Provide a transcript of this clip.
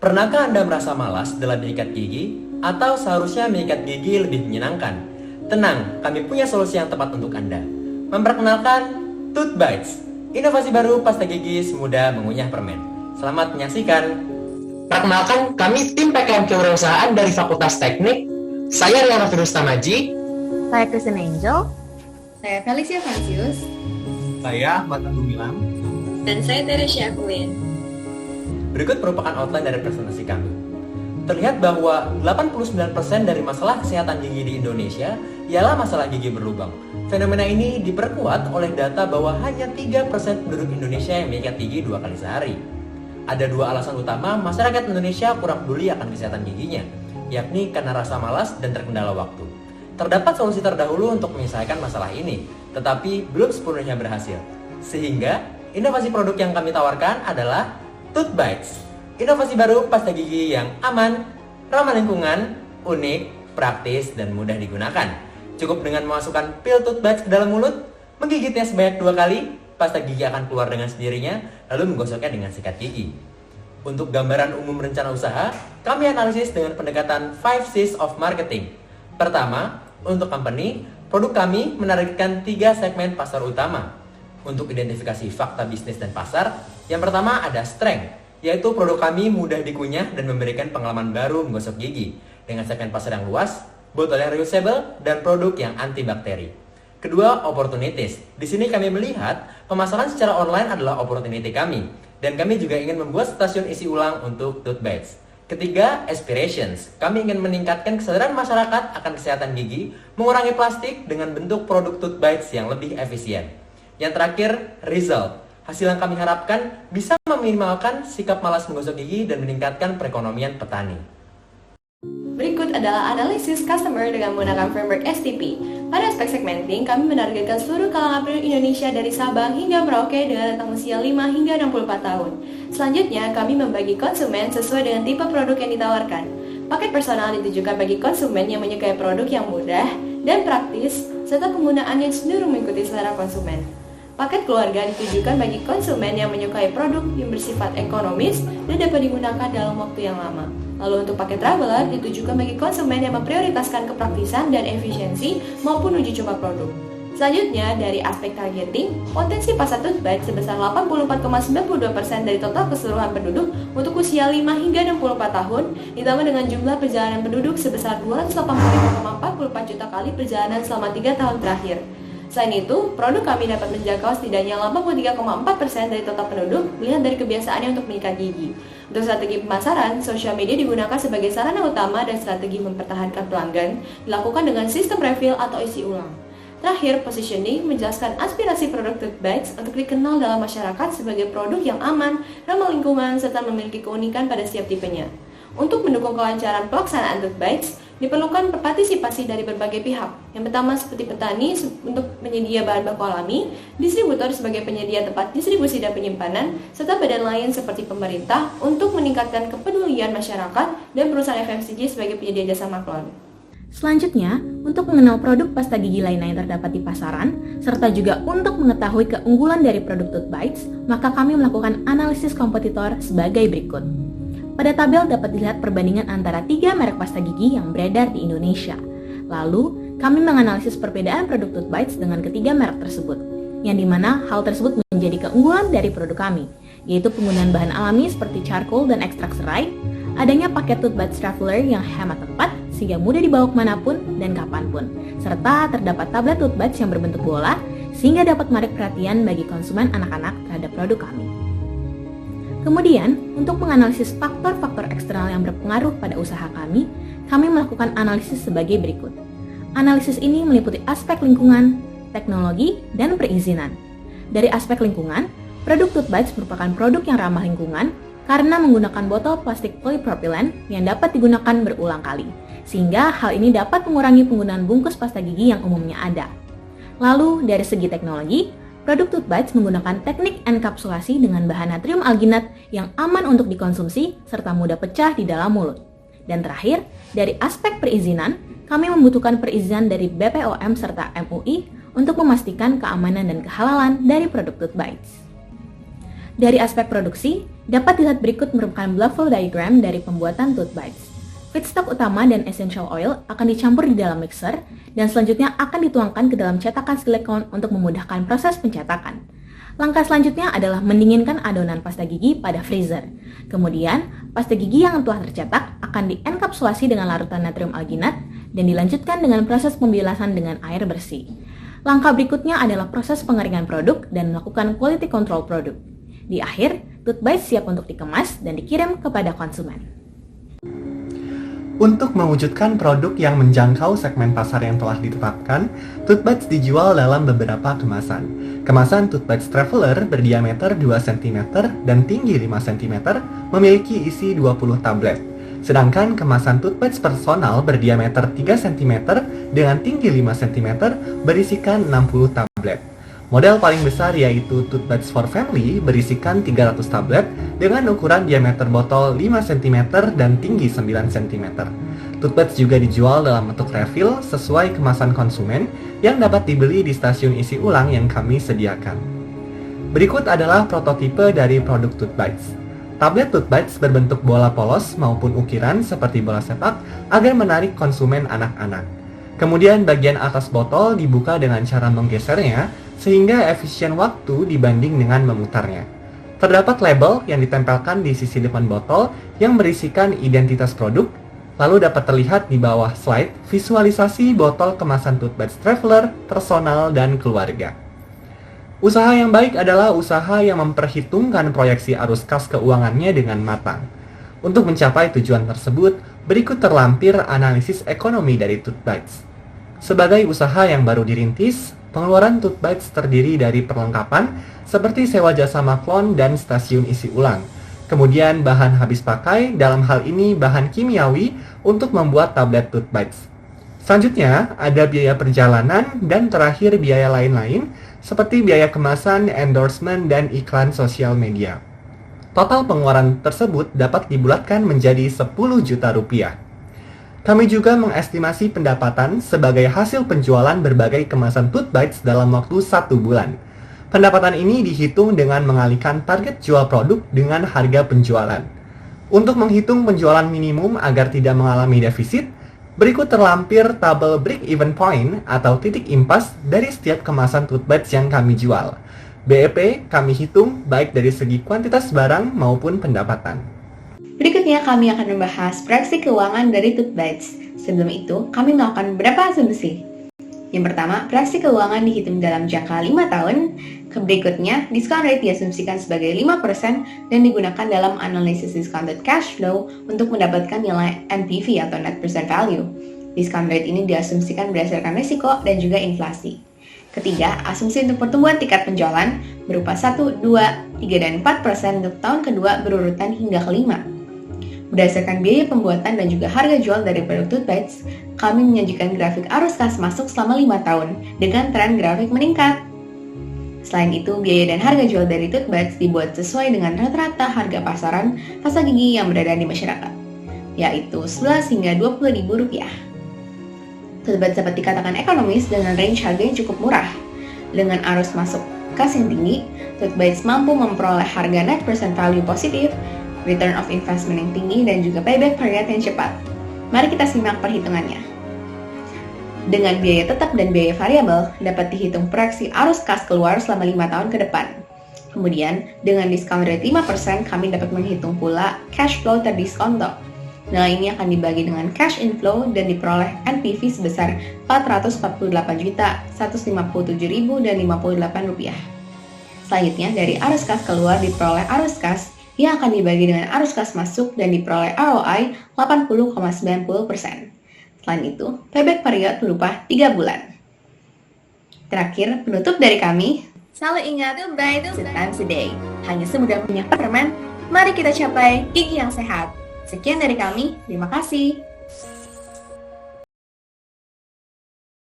Pernahkah Anda merasa malas dalam menyikat gigi? Atau seharusnya menyikat gigi lebih menyenangkan? Tenang, kami punya solusi yang tepat untuk Anda. Memperkenalkan Tooth Bites, inovasi baru pasta gigi semudah mengunyah permen. Selamat menyaksikan. Perkenalkan, kami tim PKM Kewirausahaan dari Fakultas Teknik. Saya Riana Firus Tamaji. Saya Kristen Angel. Saya Felicia Felicius. Saya Ahmad Gumilang. Dan saya Teresia Aquin. Berikut merupakan outline dari presentasi kami. Terlihat bahwa 89% dari masalah kesehatan gigi di Indonesia ialah masalah gigi berlubang. Fenomena ini diperkuat oleh data bahwa hanya 3% penduduk Indonesia yang menyikat gigi 2 kali sehari. Ada 2 alasan utama masyarakat Indonesia kurang peduli akan kesehatan giginya, yakni karena rasa malas dan terkendala waktu. Terdapat solusi terdahulu untuk menyelesaikan masalah ini, tetapi belum sepenuhnya berhasil. Sehingga, inovasi produk yang kami tawarkan adalah Tooth Bites, inovasi baru pasta gigi yang aman, ramah lingkungan, unik, praktis, dan mudah digunakan. Cukup dengan memasukkan pil Tooth Bites ke dalam mulut, menggigitnya sebanyak 2 kali, pasta gigi akan keluar dengan sendirinya, lalu menggosoknya dengan sikat gigi. Untuk gambaran umum rencana usaha, kami analisis dengan pendekatan 5 C's of Marketing. Pertama, untuk company, produk kami menargetkan 3 segmen pasar utama. Untuk identifikasi fakta bisnis dan pasar, yang pertama ada strength, yaitu produk kami mudah dikunyah dan memberikan pengalaman baru menggosok gigi, dengan segmen pasar yang luas, botol yang reusable, dan produk yang antibakteri. Kedua, opportunities. Di sini kami melihat pemasaran secara online adalah opportunity kami, dan kami juga ingin membuat stasiun isi ulang untuk Tooth Bites. Ketiga, aspirations. Kami ingin meningkatkan kesadaran masyarakat akan kesehatan gigi, mengurangi plastik dengan bentuk produk Tooth Bites yang lebih efisien. Yang terakhir, result. Hasil yang kami harapkan bisa meminimalkan sikap malas menggosok gigi dan meningkatkan perekonomian petani. Berikut adalah analisis customer dengan menggunakan framework STP. Pada aspek segmenting, kami menargetkan seluruh kalangan penduduk Indonesia dari Sabang hingga Merauke dengan rentang usia 5 hingga 64 tahun. Selanjutnya, kami membagi konsumen sesuai dengan tipe produk yang ditawarkan. Paket personal ditujukan bagi konsumen yang menyukai produk yang mudah dan praktis, serta penggunaan yang cenderung mengikuti selera konsumen. Paket keluarga ditujukan bagi konsumen yang menyukai produk yang bersifat ekonomis dan dapat digunakan dalam waktu yang lama. Lalu untuk paket traveler ditujukan bagi konsumen yang memprioritaskan kepraktisan dan efisiensi maupun uji coba produk. Selanjutnya, dari aspek targeting, potensi pasar Tooth Bites sebesar 84,92% dari total keseluruhan penduduk untuk usia 5 hingga 64 tahun, ditambah dengan jumlah perjalanan penduduk sebesar 285,44 juta kali perjalanan selama 3 tahun terakhir. Selain itu, produk kami dapat menjangkau setidaknya 83,4% dari total penduduk melihat dari kebiasaannya untuk menyikat gigi. Untuk strategi pemasaran, sosial media digunakan sebagai sarana utama dan strategi mempertahankan pelanggan dilakukan dengan sistem refill atau isi ulang. Terakhir, positioning menjelaskan aspirasi produk Tooth Bites untuk dikenal dalam masyarakat sebagai produk yang aman, ramah lingkungan, serta memiliki keunikan pada setiap tipenya. Untuk mendukung kelancaran pelaksanaan Tooth Bites, diperlukan partisipasi dari berbagai pihak. Yang pertama seperti petani untuk penyedia bahan baku alami, distributor sebagai penyedia tempat distribusi dan penyimpanan, serta badan lain seperti pemerintah untuk meningkatkan kepedulian masyarakat dan perusahaan FMCG sebagai penyedia jasa maklon. Selanjutnya, untuk mengenal produk pasta gigi lainnya yang terdapat di pasaran, serta juga untuk mengetahui keunggulan dari produk Tooth Bites, maka kami melakukan analisis kompetitor sebagai berikut. Pada tabel dapat dilihat perbandingan antara 3 merek pasta gigi yang beredar di Indonesia. Lalu, kami menganalisis perbedaan produk Tooth Bites dengan ketiga merek tersebut, yang dimana hal tersebut menjadi keunggulan dari produk kami, yaitu penggunaan bahan alami seperti charcoal dan ekstrak serai, adanya paket Tooth Bites Traveler yang hemat tempat sehingga mudah dibawa kemanapun dan kapanpun, serta terdapat tablet Tooth Bites yang berbentuk bola sehingga dapat menarik perhatian bagi konsumen anak-anak terhadap produk kami. Kemudian, untuk menganalisis faktor-faktor eksternal yang berpengaruh pada usaha kami melakukan analisis sebagai berikut. Analisis ini meliputi aspek lingkungan, teknologi, dan perizinan. Dari aspek lingkungan, produk Tooth Bites merupakan produk yang ramah lingkungan karena menggunakan botol plastik polypropylen yang dapat digunakan berulang kali, sehingga hal ini dapat mengurangi penggunaan bungkus pasta gigi yang umumnya ada. Lalu, dari segi teknologi, produk Tooth Bites menggunakan teknik enkapsulasi dengan bahan natrium alginat yang aman untuk dikonsumsi serta mudah pecah di dalam mulut. Dan terakhir, dari aspek perizinan, kami membutuhkan perizinan dari BPOM serta MUI untuk memastikan keamanan dan kehalalan dari produk Tooth Bites. Dari aspek produksi, Dapat dilihat berikut merupakan blood flow diagram dari pembuatan Tooth Bites. Feedstock utama dan essential oil akan dicampur di dalam mixer dan selanjutnya akan dituangkan ke dalam cetakan silikon untuk memudahkan proses pencetakan. Langkah selanjutnya adalah mendinginkan adonan pasta gigi pada freezer. Kemudian, pasta gigi yang telah tercetak akan dienkapsulasi dengan larutan natrium alginat dan dilanjutkan dengan proses pembilasan dengan air bersih. Langkah berikutnya adalah proses pengeringan produk dan melakukan quality control produk. Di akhir, Tooth Bites siap untuk dikemas dan dikirim kepada konsumen. Untuk mewujudkan produk yang menjangkau segmen pasar yang telah ditetapkan, Tooth Bites dijual dalam beberapa kemasan. Kemasan Tooth Bites Traveler berdiameter 2 cm dan tinggi 5 cm memiliki isi 20 tablet. Sedangkan kemasan Tooth Bites Personal berdiameter 3 cm dengan tinggi 5 cm berisikan 60 tablet. Model paling besar yaitu Tooth Bites for Family berisikan 300 tablet dengan ukuran diameter botol 5 cm dan tinggi 9 cm. Tooth Bites juga dijual dalam bentuk refill sesuai kemasan konsumen yang dapat dibeli di stasiun isi ulang yang kami sediakan. Berikut adalah prototipe dari produk Tooth Bites. Tablet Tooth Bites berbentuk bola polos maupun ukiran seperti bola sepak agar menarik konsumen anak-anak. Kemudian bagian atas botol dibuka dengan cara menggesernya sehingga efisien waktu dibanding dengan memutarnya. Terdapat label yang ditempelkan di sisi depan botol yang berisikan identitas produk, lalu dapat terlihat di bawah slide visualisasi botol kemasan Tooth Bites Traveler, Personal, dan Keluarga. Usaha yang baik adalah usaha yang memperhitungkan proyeksi arus kas keuangannya dengan matang. Untuk mencapai tujuan tersebut, berikut terlampir analisis ekonomi dari Tooth Bites. Sebagai usaha yang baru dirintis, pengeluaran Tooth Bites terdiri dari perlengkapan seperti sewa jasa maklon dan stasiun isi ulang. Kemudian bahan habis pakai, dalam hal ini bahan kimiawi untuk membuat tablet Tooth Bites. Selanjutnya, ada biaya perjalanan dan terakhir biaya lain-lain seperti biaya kemasan, endorsement, dan iklan sosial media. Total pengeluaran tersebut dapat dibulatkan menjadi 10 juta rupiah. Kami juga mengestimasi pendapatan sebagai hasil penjualan berbagai kemasan Tooth Bites dalam waktu 1 bulan. Pendapatan ini dihitung dengan mengalihkan target jual produk dengan harga penjualan. Untuk menghitung penjualan minimum agar tidak mengalami defisit, berikut terlampir tabel break-even point atau titik impas dari setiap kemasan Tooth Bites yang kami jual. BEP kami hitung baik dari segi kuantitas barang maupun pendapatan. Berikutnya kami akan membahas proyeksi keuangan dari Tooth Bites. Sebelum itu, kami melakukan beberapa asumsi. Yang pertama, proyeksi keuangan dihitung dalam jangka 5 tahun. Berikutnya, discount rate diasumsikan sebagai 5% dan digunakan dalam analisis discounted cash flow untuk mendapatkan nilai NPV atau net present value. Discount rate ini diasumsikan berdasarkan risiko dan juga inflasi. Ketiga, asumsi untuk pertumbuhan tingkat penjualan berupa 1, 2, 3, dan 4% untuk tahun kedua berurutan hingga kelima. Berdasarkan biaya pembuatan dan juga harga jual dari produk Tooth Bites, kami menyajikan grafik arus kas masuk selama 5 tahun dengan tren grafik meningkat. Selain itu, biaya dan harga jual dari Tooth Bites dibuat sesuai dengan rata-rata harga pasaran pasta gigi yang berada di masyarakat, yaitu 11 hingga 20 ribu rupiah. Tooth Bites dapat dikatakan ekonomis dengan range harga yang cukup murah. Dengan arus masuk kas yang tinggi, Tooth Bites mampu memperoleh harga net present value positif, return of investment yang tinggi, dan juga payback period yang cepat. Mari kita simak perhitungannya. Dengan biaya tetap dan biaya variabel, dapat dihitung proyeksi arus kas keluar selama 5 tahun ke depan. Kemudian, dengan discount rate 5%, kami dapat menghitung pula cash flow terdiskonto. Nilai ini akan dibagi dengan cash inflow dan diperoleh NPV sebesar Rp448.157.058. Selanjutnya, dari arus kas keluar diperoleh arus kas yang akan dibagi dengan arus kas masuk dan diperoleh ROI 80,90%. Selain itu, payback period berupa 3 bulan. Terakhir, penutup dari kami, selalu ingat, sometimes a day. Hanya semudah punya permen, mari kita capai gigi yang sehat. Sekian dari kami, terima kasih.